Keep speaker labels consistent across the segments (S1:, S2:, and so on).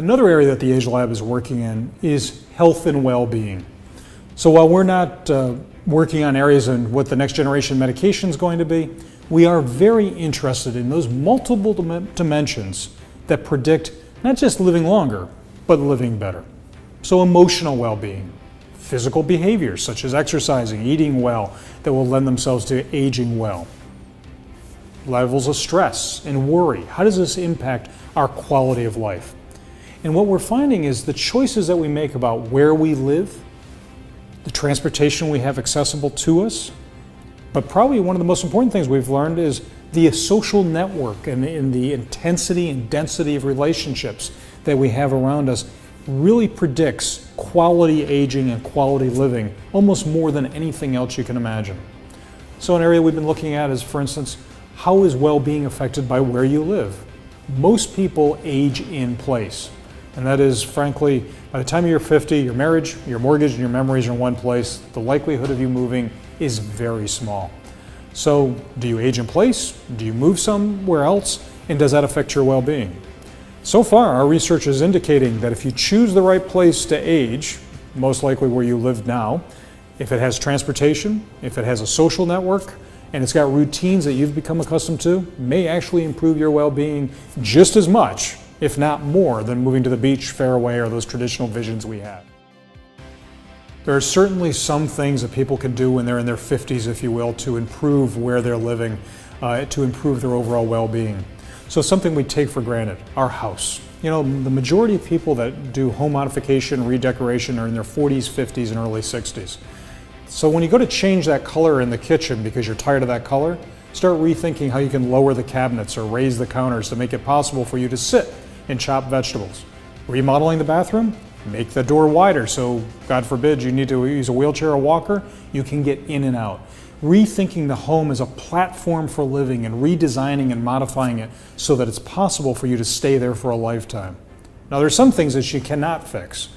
S1: Another area that the Age Lab is working in is health and well-being. So while we're not working on areas in what the next generation medication is going to be, we are very interested in those multiple dimensions that predict not just living longer, but living better. So emotional well-being, physical behaviors such as exercising, eating well, that will lend themselves to aging well. Levels of stress and worry, how does this impact our quality of life? And what we're finding is the choices that we make about where we live, the transportation we have accessible to us, but probably one of the most important things we've learned is the social network and the intensity and density of relationships that we have around us really predicts quality aging and quality living almost more than anything else you can imagine. So an area we've been looking at is, for instance, how is well-being affected by where you live? Most people age in place. And that is, frankly, by the time you're 50, your marriage, your mortgage, and your memories are in one place. The likelihood of you moving is very small. So do you age in place? Do you move somewhere else? And does that affect your well-being? So far, our research is indicating that if you choose the right place to age, most likely where you live now, if it has transportation, if it has a social network, and it's got routines that you've become accustomed to, may actually improve your well-being just as much, if not more, than moving to the beach, fairway, or those traditional visions we have. There are certainly some things that people can do when they're in their 50s, if you will, to improve where they're living, to improve their overall well-being. So something we take for granted, our house. You know, the majority of people that do home modification, redecoration are in their 40s, 50s, and early 60s. So when you go to change that color in the kitchen because you're tired of that color, start rethinking how you can lower the cabinets or raise the counters to make it possible for you to sit and chop vegetables. Remodeling the bathroom, make the door wider so, God forbid, you need to use a wheelchair or walker, you can get in and out. Rethinking the home as a platform for living and redesigning and modifying it so that it's possible for you to stay there for a lifetime. Now, there are some things that you cannot fix.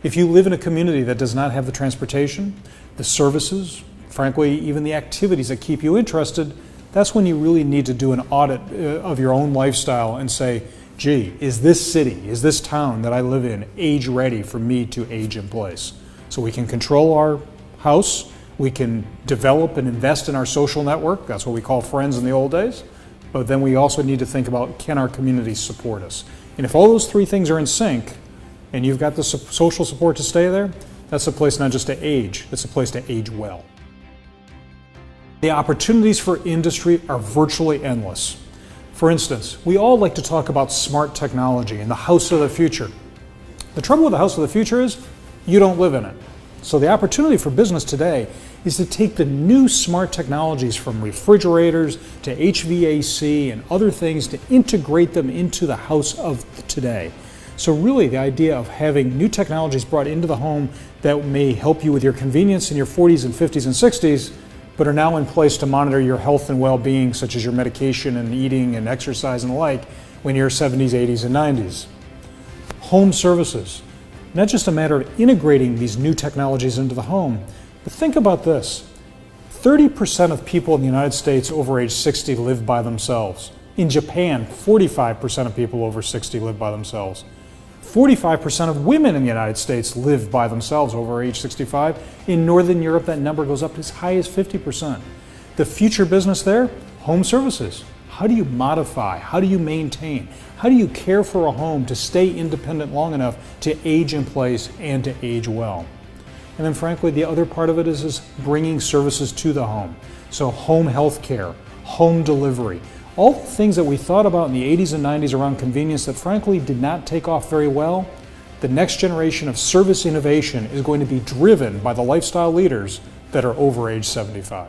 S1: If you live in a community that does not have the transportation, the services, frankly, even the activities that keep you interested, that's when you really need to do an audit of your own lifestyle and say, gee, is this city, is this town that I live in age ready for me to age in place? So we can control our house, we can develop and invest in our social network, that's what we call friends in the old days, but then we also need to think about, can our community support us? And if all those three things are in sync, and you've got the social support to stay there, that's a place not just to age, it's a place to age well. The opportunities for industry are virtually endless. For instance, we all like to talk about smart technology and the house of the future. The trouble with the house of the future is you don't live in it. So the opportunity for business today is to take the new smart technologies from refrigerators to HVAC and other things to integrate them into the house of today. So really the idea of having new technologies brought into the home that may help you with your convenience in your 40s and 50s and 60s, but are now in place to monitor your health and well-being, such as your medication and eating and exercise and the like, when you're 70s, 80s, and 90s. Home services. Not just a matter of integrating these new technologies into the home, but think about this. 30% of people in the United States over age 60 live by themselves. In Japan, 45% of people over 60 live by themselves. 45% of women in the United States live by themselves over age 65. In Northern Europe, that number goes up as high as 50%. The future business there, home services. How do you modify? How do you maintain? How do you care for a home to stay independent long enough to age in place and to age well? And then frankly, the other part of it is bringing services to the home. So home health care, home delivery, all the things that we thought about in the 80s and 90s around convenience that frankly did not take off very well, the next generation of service innovation is going to be driven by the lifestyle leaders that are over age 75.